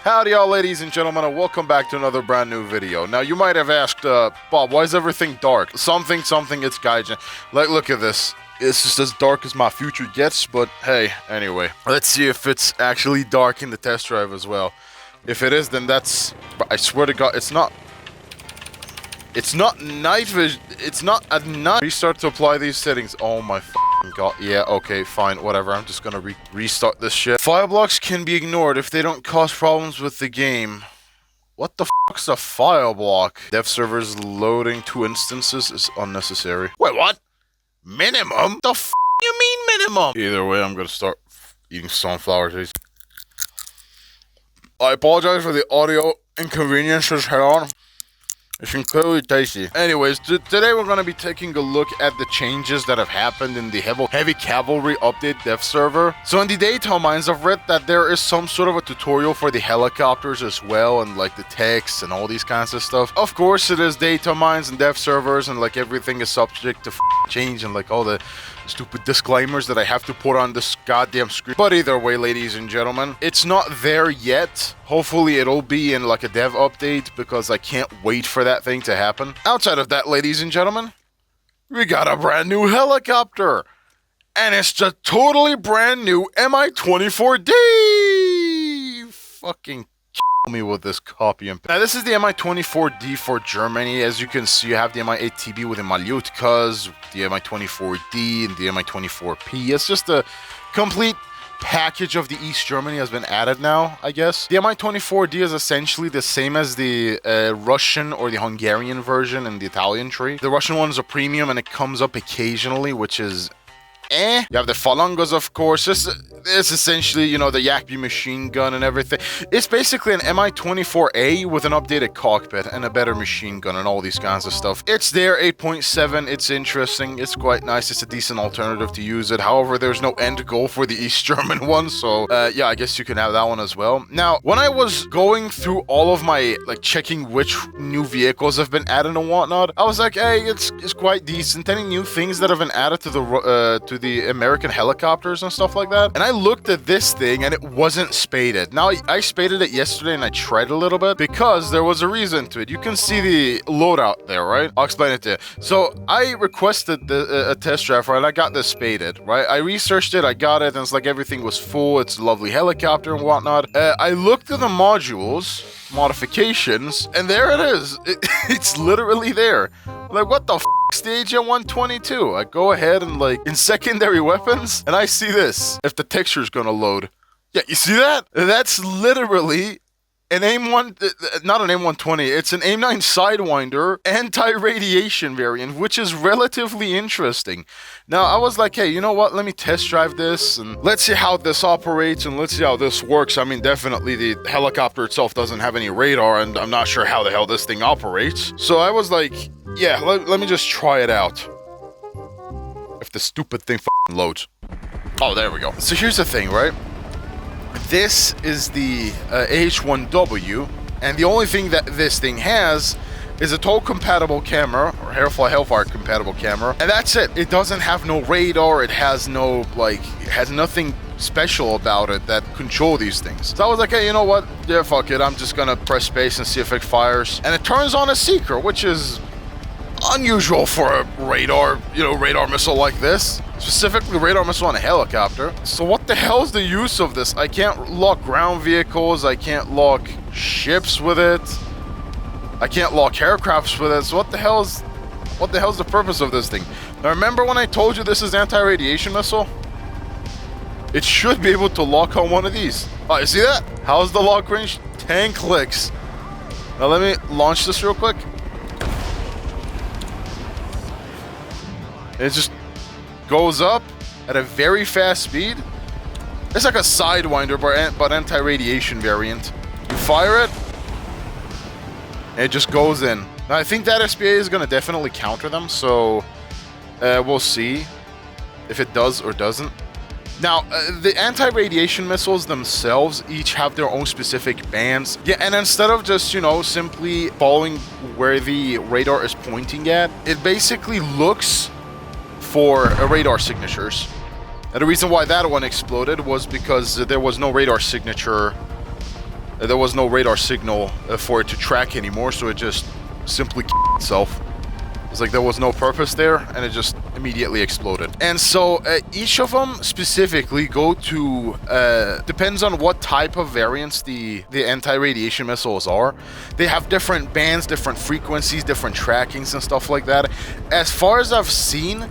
Howdy y'all ladies and gentlemen, and welcome back to another brand new video. Now you might have asked, Bob, why is everything dark? Something, it's Gaijin. Like, look at this. It's just as dark as my future gets, but hey, anyway. Let's see if it's actually dark in the test drive as well. If it is, then that's... I swear to God, it's not night vision. It's not at night. Restart to apply these settings. Oh my God. Yeah, okay, fine, whatever. I'm just gonna restart this shit. Fire blocks can be ignored if they don't cause problems with the game. What the fuck's a fire block? Dev servers loading 2 instances is unnecessary. Wait, what? Minimum? The f you mean minimum? Either way, I'm gonna start eating sunflower seeds. I apologize for the audio inconveniences. Head on. It's incredibly tasty. Anyways, today we're going to be taking a look at the changes that have happened in the heavy cavalry update dev server. So in the data mines, I've read that there is some sort of a tutorial for the helicopters as well, and like the text and all these kinds of stuff. Of course, it is data mines and dev servers, and like everything is subject to change and like all the stupid disclaimers that I have to put on this goddamn screen. But either way, ladies and gentlemen, it's not there yet. Hopefully it'll be in like a dev update because I can't wait for that thing to happen. Outside of that, ladies and gentlemen, we got a brand new helicopter. And it's just totally brand new Mi-24D. Fucking kill me with this copy and paste. Now this is the Mi-24D for Germany. As you can see, you have the Mi-8TB with the Macleod, the Mi-24D and the Mi-24P. It's just a complete package of the East Germany has been added now, I guess. The Mi-24D is essentially the same as the Russian or the Hungarian version in the Italian tree. The Russian one is a premium and it comes up occasionally, which is You have the Phalangas, of course. It's essentially, you know, the Yakby machine gun and everything. It's basically an Mi-24A with an updated cockpit and a better machine gun and all these kinds of stuff. It's there, 8.7. It's interesting. It's quite nice. It's a decent alternative to use it. However, there's no end goal for the East German one. So, yeah, I guess you can have that one as well. Now, when I was going through all of my, like, checking which new vehicles have been added and whatnot, I was like, hey, it's quite decent. Any new things that have been added to the American helicopters and stuff like that. And I looked at this thing and it wasn't spaded. Now, I spaded it yesterday and I tried a little bit because there was a reason to it. You can see the loadout there, right? I'll explain it to you. So I requested a test drive, right? I got this spaded, right? I researched it, I got it, and it's like everything was full. It's a lovely helicopter and whatnot. I looked at the modules, modifications, and there it is. It's literally there. Like, what the f***? Stage at 122. I go ahead and like in secondary weapons and I see this. If the texture's gonna load. Yeah, you see that? That's literally an AIM-1, not an AIM-120, it's an AIM-9 Sidewinder anti-radiation variant, which is relatively interesting. Now, I was like, hey, you know what? Let me test drive this and let's see how this operates and let's see how this works. I mean, definitely the helicopter itself doesn't have any radar and I'm not sure how the hell this thing operates. So I was like, yeah, let me just try it out. If the stupid thing f***ing loads. Oh, there we go. So here's the thing, right? This is the AH-1W, and the only thing that this thing has is a tow compatible camera, or Hellfire compatible camera, and that's it. It doesn't have no radar, it has no, like, it has nothing special about it that control these things. So I was like, hey, you know what? Yeah, fuck it, I'm just gonna press space and see if it fires. And it turns on a seeker, which is unusual for a radar, you know, radar missile like this. Specifically radar missile on a helicopter. So what the hell is the use of this? I can't lock ground vehicles, I can't lock ships with it. I can't lock aircrafts with it. So what the hell's the purpose of this thing? Now remember when I told you this is anti-radiation missile? It should be able to lock on one of these. Oh, you see that? How's the lock range? 10 clicks. Now let me launch this real quick. It just goes up at a very fast speed. It's like a Sidewinder, but anti-radiation variant. You fire it, and it just goes in. Now, I think that SPA is going to definitely counter them, so we'll see if it does or doesn't. Now, the anti-radiation missiles themselves each have their own specific bands. Yeah, and instead of just, you know, simply following where the radar is pointing at, it basically looks for radar signatures. And the reason why that one exploded was because there was no radar signature There was no radar signal for it to track anymore, so it just simply itself. It's like there was no purpose there, and it just immediately exploded. And so each of them specifically go to, depends on what type of variants the anti-radiation missiles are. They have different bands, different frequencies, different trackings and stuff like that. As far as I've seen,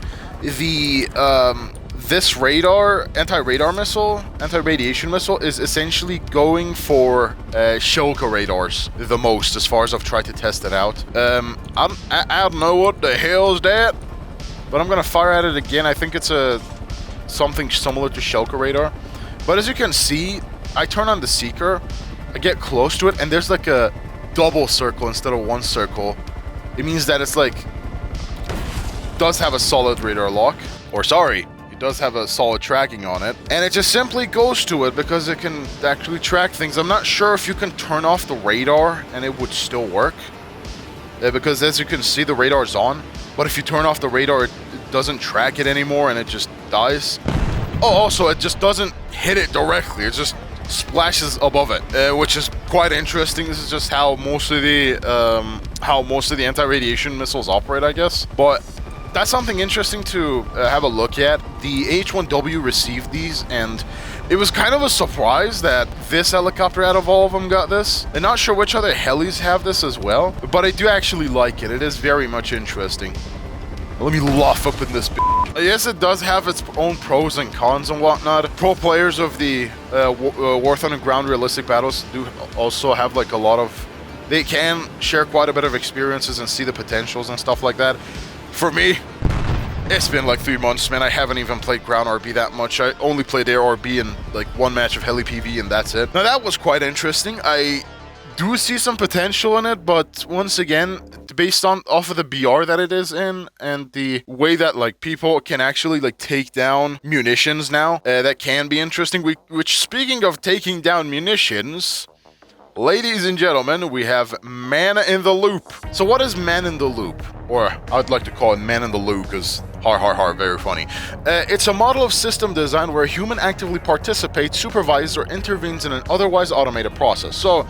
this anti-radiation missile is essentially going for Shilka radars the most, as far as I've tried to test it out. I don't know what the hell is that, but I'm gonna fire at it again. I think it's something similar to Shilka radar. But as you can see, I turn on the seeker, I get close to it, and there's like a double circle instead of one circle. It means that it's like does have a solid radar lock, or sorry, does have a solid tracking on it, and it just simply goes to it because it can actually track things. I'm not sure if you can turn off the radar and it would still work, because as you can see, the radar's on, but if you turn off the radar, it doesn't track it anymore and it just dies. Oh, also, it just doesn't hit it directly, it just splashes above it, which is quite interesting. This is just how most of the anti-radiation missiles operate, I guess. But that's something interesting to have a look at. The H-1W received these, and it was kind of a surprise that this helicopter out of all of them got this. I'm not sure which other helis have this as well, but I do actually like it. It is very much interesting. Let me laugh up in this bitch. Yes, it does have its own pros and cons and whatnot. Pro players of the Warthog and ground realistic battles do also have like a lot of... They can share quite a bit of experiences and see the potentials and stuff like that. For me, it's been like 3 months, man. I haven't even played ground RB that much. I only played air RB in like one match of heli PV, and that's it. Now that was quite interesting. I do see some potential in it, but once again, based off of the BR that it is in and the way that like people can actually like take down munitions now, that can be interesting. Which speaking of taking down munitions, ladies and gentlemen, we have Man in the Loop. So what is Man in the Loop? Or I'd like to call it Man in the Loop, because very funny. It's a model of system design where a human actively participates, supervises, or intervenes in an otherwise automated process. So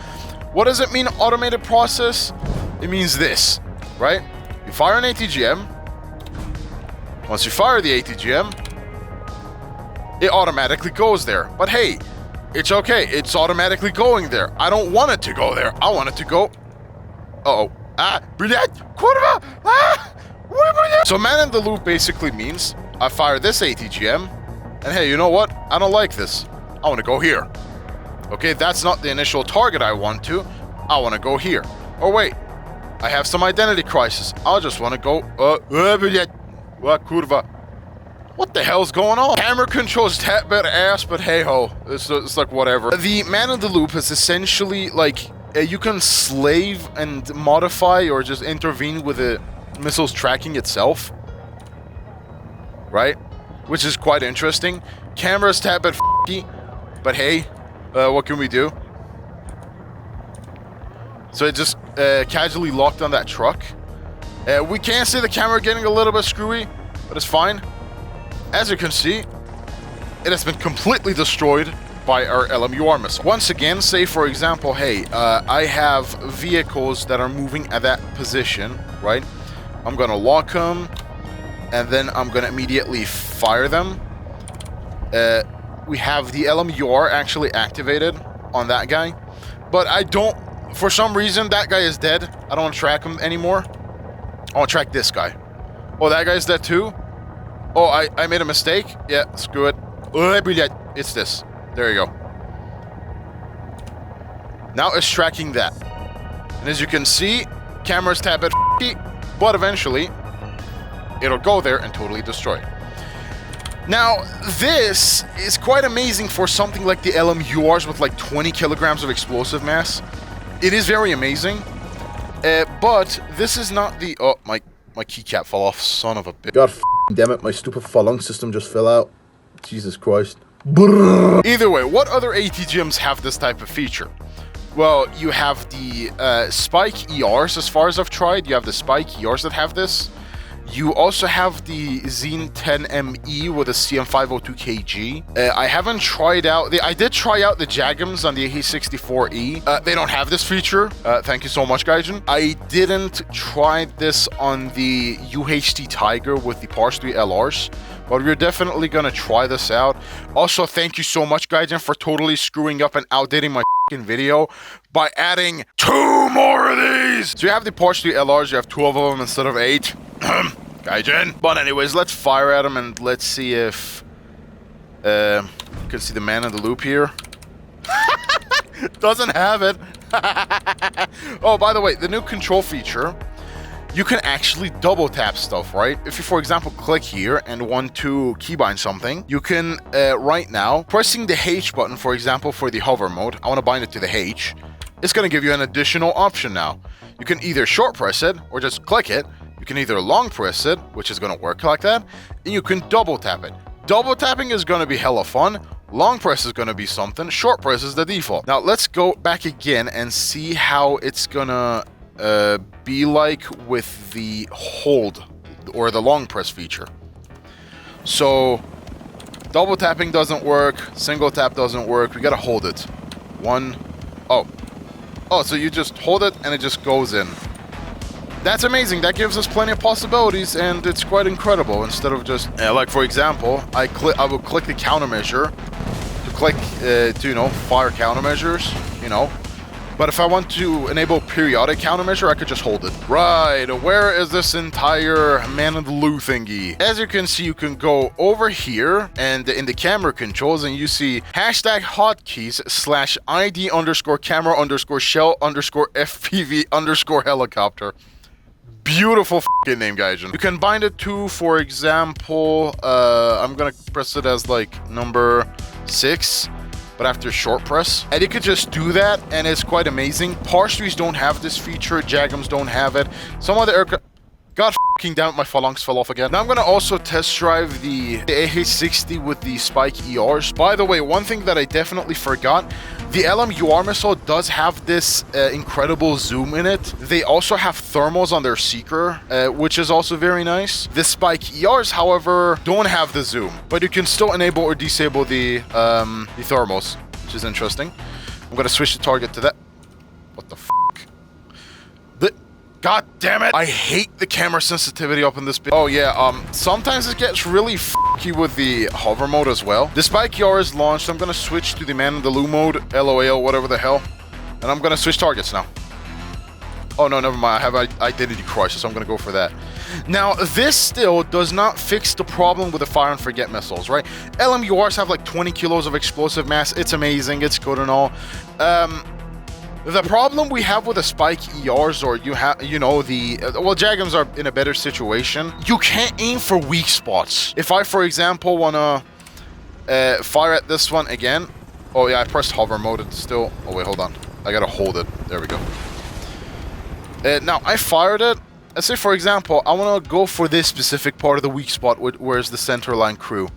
what does it mean, automated process? It means this, right? You fire an ATGM. Once you fire the ATGM, it automatically goes there. But hey, it's okay, it's automatically going there. I don't want it to go there. I want it to go... Uh-oh. So Man in the Loop basically means I fire this ATGM, and hey, you know what? I don't like this. I want to go here. Okay, that's not the initial target I want to. I want to go here. Or wait, I have some identity crisis. I'll just want to go... What the hell's going on? Camera controls that bit ass, but hey ho, it's like whatever. The Man in the Loop is essentially like you can slave and modify or just intervene with the missile's tracking itself, right? Which is quite interesting. Camera's that bit f***y, but hey, what can we do? So it just casually locked on that truck. We can see the camera getting a little bit screwy, but it's fine. As you can see, it has been completely destroyed by our LMUR missile. Once again, say for example, hey, I have vehicles that are moving at that position, right? I'm gonna lock them, and then I'm gonna immediately fire them. We have the LMUR actually activated on that guy, but I don't, for some reason, that guy is dead. I don't want to track him anymore. I want to track this guy. Oh, that guy's dead too? Oh, I made a mistake? Yeah, screw it. It's this. There you go. Now it's tracking that. And as you can see, camera's tab at but eventually, it'll go there and totally destroy it. Now, this is quite amazing for something like the LMURs with like 20 kilograms of explosive mass. It is very amazing. But this is not the... Oh, my keycap fell off, son of a bitch. God damn it, my stupid phalanx system just fell out. Jesus Christ. Either way, what other ATGMs have this type of feature? Well, you have the Spike ERs, as far as I've tried. You have the Spike ERs that have this. You also have the Zine 10ME with a CM502KG. I haven't tried out I did try out the Jagums on the AH64E. They don't have this feature. Thank you so much, Gaijin. I didn't try this on the UHD Tiger with the Pars 3 LRs, but we're definitely gonna try this out. Also, thank you so much, Gaijin, for totally screwing up and outdating my video by adding 2 more of these. So you have the Pars 3 LRs, you have 12 of them instead of 8. Gaijin. But anyways, let's fire at him and let's see if you can see the man in the loop here. Doesn't have it. Oh, by the way, the new control feature, you can actually double tap stuff, right? If you, for example, click here and want to keybind something, you can, right now, pressing the H button, for example, for the hover mode, I want to bind it to the H, it's going to give you an additional option now. You can either short press it or just click it. You can either long press it, which is going to work like that, and you can double tap it. Double tapping is going to be hella fun. Long press is going to be something. Short press is the default. Now, let's go back again and see how it's going to be like with the hold or the long press feature. So double tapping doesn't work, single tap doesn't work, we gotta hold it. Oh, so you just hold it and it just goes in. That's amazing. That gives us plenty of possibilities and it's quite incredible. Instead of just like, for example, I will click the countermeasure to click to fire countermeasures, But if I want to enable periodic countermeasure, I could just hold it. Right, where is this entire man in the loo thingy? As you can see, you can go over here and in the camera controls and you see hashtag hotkeys /ID _ camera _ shell _ FPV _ helicopter. Beautiful f***ing name, Gaijin. You can bind it to, for example, I'm gonna press it as like number 6. But after short press, and you could just do that, and it's quite amazing. Pars 3s don't have this feature, Jagums don't have it. Some other aircraft... God f***ing damn it, my phalanx fell off again. Now I'm gonna also test drive the AH-60 with the Spike ERs. By the way, one thing that I definitely forgot, the LMUR missile does have this incredible zoom in it. They also have thermals on their Seeker, which is also very nice. The Spike ERs, however, don't have the zoom, but you can still enable or disable the thermals, which is interesting. I'm gonna switch the target to that. What the f***? God damn it! I hate the camera sensitivity up in this bit. Oh yeah, sometimes it gets really f***y with the hover mode as well. The Spike ER is launched. I'm gonna switch to the man in the loo mode, LOL, whatever the hell. And I'm gonna switch targets now. Oh no, never mind, I have identity crisis, so I'm gonna go for that. Now, this still does not fix the problem with the fire and forget missiles, right? LMURs have like 20 kilos of explosive mass. It's amazing, it's good and all. The problem we have with the Spike ERs, or Jagums are in a better situation. You can't aim for weak spots. If I, for example, wanna fire at this one again. Oh yeah, I pressed hover mode. It's still. Oh wait, hold on. I gotta hold it. There we go. Now I fired it. Let's say, for example, I wanna go for this specific part of the weak spot, where's the center line crew,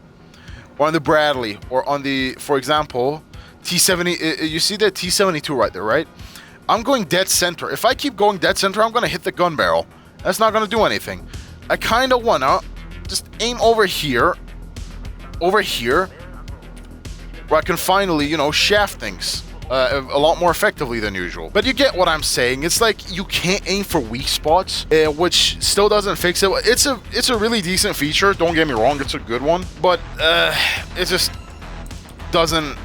or on the Bradley, or on the, for example, T-70, you see the T-72 right there, right? I'm going dead center. If I keep going dead center, I'm going to hit the gun barrel. That's not going to do anything. I kind of want to just aim over here, where I can finally, shaft things a lot more effectively than usual. But you get what I'm saying. It's like you can't aim for weak spots, which still doesn't fix it. It's a really decent feature. Don't get me wrong. It's a good one. But it just doesn't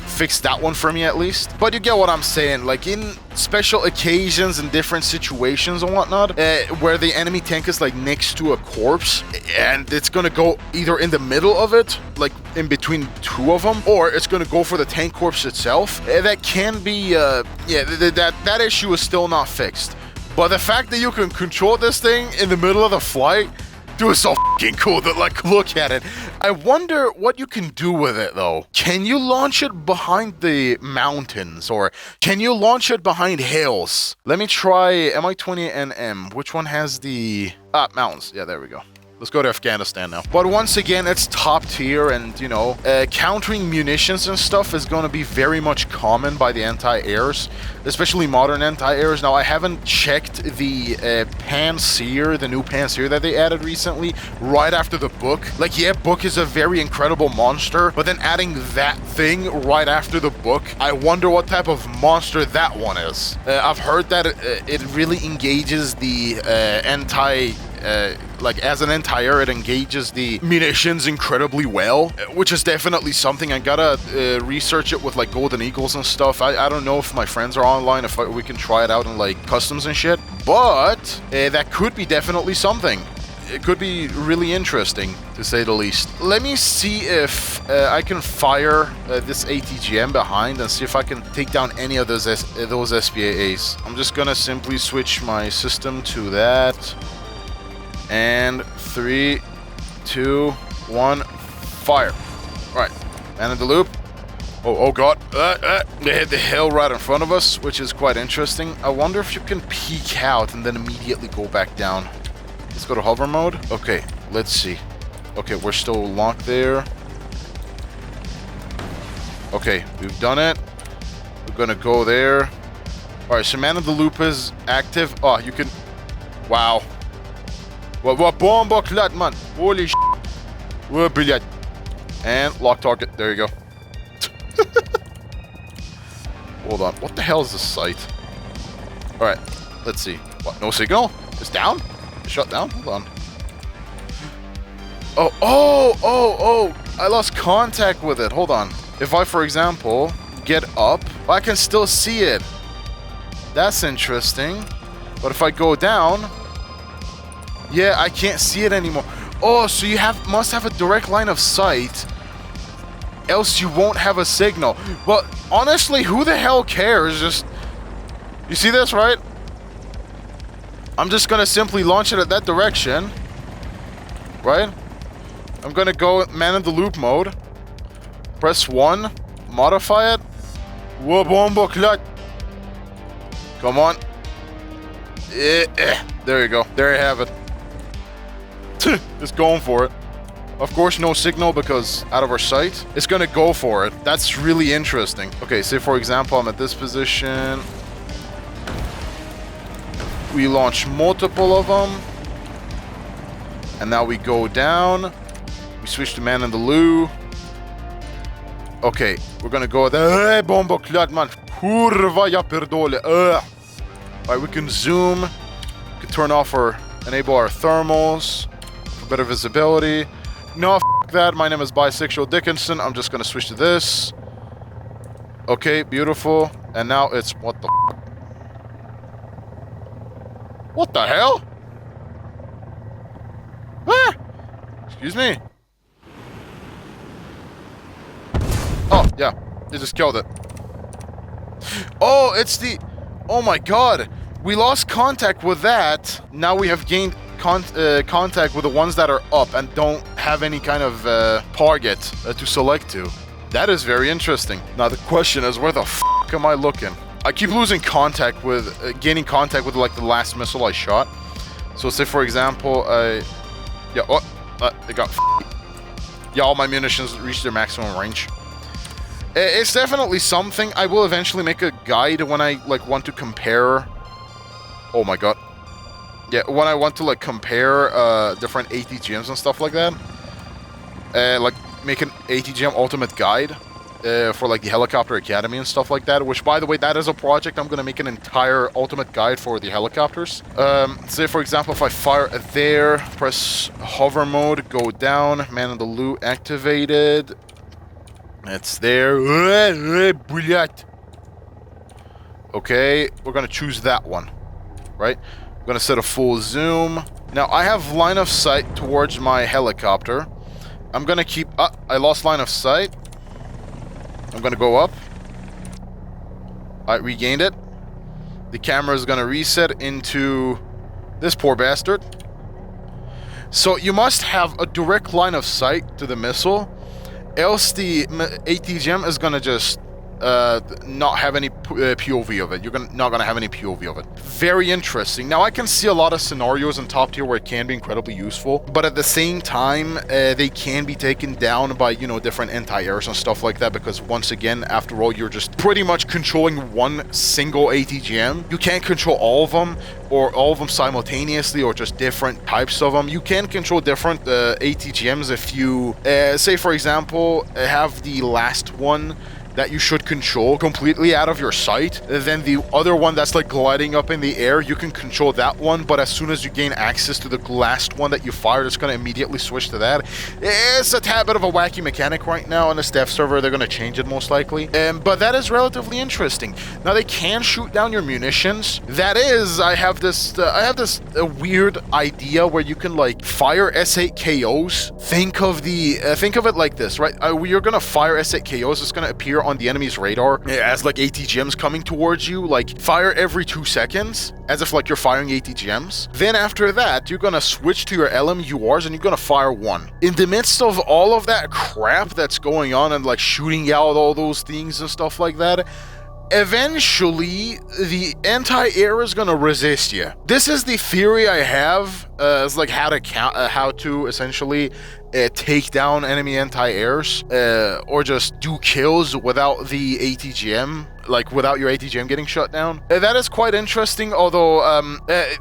fix that one for me, at least. But you get what I'm saying, like in special occasions and different situations and whatnot, where the enemy tank is like next to a corpse and it's gonna go either in the middle of it, like in between two of them, or it's gonna go for the tank corpse itself. That can be that issue is still not fixed. But the fact that you can control this thing in the middle of the flight, dude, it's so f***ing cool. That, like, look at it. I wonder what you can do with it, though. Can you launch it behind the mountains, or can you launch it behind hills? Let me try Mi-20NM. Which one has the mountains? Yeah, there we go. Let's go to Afghanistan now. But once again, it's top tier, and you know, countering munitions and stuff is going to be very much common by the anti-airs, especially modern anti-airs. Now, I haven't checked the Panseer, the new Panseer that they added recently, right after the book. Like, yeah, book is a very incredible monster, but then adding that thing right after the book, I wonder what type of monster that one is. I've heard that it really engages the like as an entire, it engages the munitions incredibly well, which is definitely something. I gotta research it with like Golden Eagles and stuff. I don't know if my friends are online, if we can try it out in like customs and shit, but that could be definitely something. It could be really interesting, to say the least. Let me see if I can fire this ATGM behind and see if I can take down any of those SPAAs. I'm just gonna simply switch my system to that. And 3, 2, 1, fire. Right, man in the loop. Oh god. They hit the hill right in front of us, which is quite interesting. I wonder if you can peek out and then immediately go back down. Let's go to hover mode. Okay, let's see. Okay, we're still locked there. Okay, we've done it. We're gonna go there. Alright, so man in the loop is active. Oh, you can... Wow. What bomb Macleod, man? Holy shit. We're brilliant. And lock target. There you go. Hold on. What the hell is this site? Alright. Let's see. What? No signal? It's down? It's shut down? Hold on. Oh. I lost contact with it. Hold on. If I, for example, get up, I can still see it. That's interesting. But if I go down... Yeah, I can't see it anymore. Oh, so you must have a direct line of sight, else you won't have a signal. But honestly, who the hell cares? Just, you see this, right? I'm just gonna simply launch it at that direction, right? I'm gonna go man in the loop mode. Press 1, modify it. Whoa, bomba clut. Come on. There you go. There you have it. Just going for it. Of course, no signal because out of our sight. It's gonna go for it. That's really interesting. Okay, say for example, I'm at this position. We launch multiple of them. And now we go down. We switch to man in the loo. Okay, we're gonna go there. Bomba klad, man. Kurva, ja perdole. Alright, we can zoom. We can turn off or enable our thermals. Better visibility. No, f that. My name is Bisexual Dickinson. I'm just gonna switch to this. Okay, beautiful. And now it's what the f. What the hell? Ah! Excuse me. Oh, yeah. They just killed it. Oh, it's the... Oh my god. We lost contact with that. Now we have gained contact with the ones that are up and don't have any kind of target to select to. That is very interesting. Now the question is, where the f am I looking? I keep losing contact with, gaining contact with like the last missile I shot. So say for example, yeah, they got yeah, all my munitions reached their maximum range. It's definitely something. I will eventually make a guide when I like want to compare. Oh my god. Yeah, when I want to like compare different ATGMs and stuff like that, like make an ATGM ultimate guide for like the Helicopter Academy and stuff like that, which by the way, that is a project. I'm gonna make an entire ultimate guide for the helicopters. Say for example, if I fire there, press hover mode, go down, man in the loo activated. It's there. Okay, we're gonna choose that one, right? I'm gonna set a full zoom. Now I have line of sight towards my helicopter. I'm gonna keep... I lost line of sight. I'm gonna go up. I regained it. The camera is gonna reset into this poor bastard. So you must have a direct line of sight to the missile, else the ATGM is gonna just not have any POV of it. You're not gonna have any POV of it. Very interesting. Now I can see a lot of scenarios in top tier where it can be incredibly useful, but at the same time, they can be taken down by, you know, different anti-airs and stuff like that, because once again, after all, you're just pretty much controlling one single ATGM. You can't control all of them, or all of them simultaneously, or just different types of them. You can control different ATGMs if you, say for example, have the last one that you should control completely out of your sight. Then the other one that's like gliding up in the air, you can control that one, but as soon as you gain access to the last one that you fired, it's gonna immediately switch to that. It's a tad bit of a wacky mechanic right now on the Steph server. They're gonna change it most likely, but that is relatively interesting. Now they can shoot down your munitions. That is, I have this weird idea where you can like fire S8 KOs. Think of it like this, right? You're gonna fire S8 KOs. It's gonna appear on the enemy's radar as like ATGMs coming towards you, like fire every 2 seconds, as if like you're firing ATGMs. Then after that, you're gonna switch to your LMURs and you're gonna fire one. In the midst of all of that crap that's going on and like shooting out all those things and stuff like that, eventually the anti-air is gonna resist you. This is the theory I have as like how to essentially take down enemy anti-airs, or just do kills without the ATGM, like without your ATGM getting shut down. That is quite interesting, although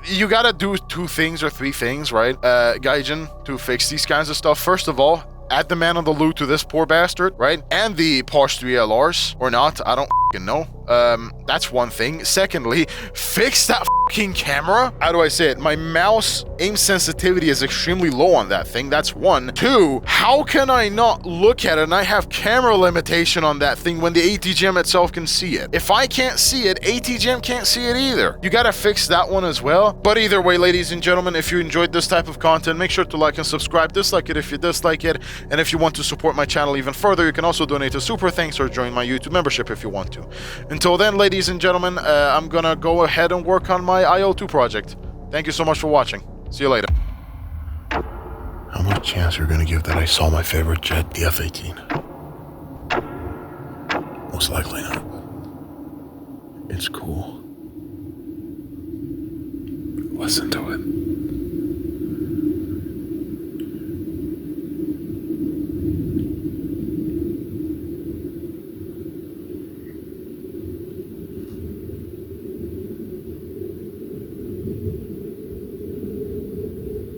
you gotta do 2 things or 3 things, right, Gaijin, to fix these kinds of stuff. First of all, add the man on the loot to this poor bastard, right? And the Porsche 3 LRs, or not, I don't know. That's one thing. Secondly, fix that fucking camera. How do I say it? My mouse aim sensitivity is extremely low on that thing. That's 1. 2, how can I not look at it and I have camera limitation on that thing when the ATGM itself can see it? If I can't see it, ATGM can't see it either. You gotta fix that one as well. But either way, ladies and gentlemen, if you enjoyed this type of content, make sure to like and subscribe. Dislike it if you dislike it. And if you want to support my channel even further, you can also donate a super thanks or join my YouTube membership if you want to. Until then, ladies and gentlemen, I'm gonna go ahead and work on my IO2 project. Thank you so much for watching. See you later. How much chance you're gonna give that I saw my favorite jet, the F-18? Most likely not. It's cool. Listen to it.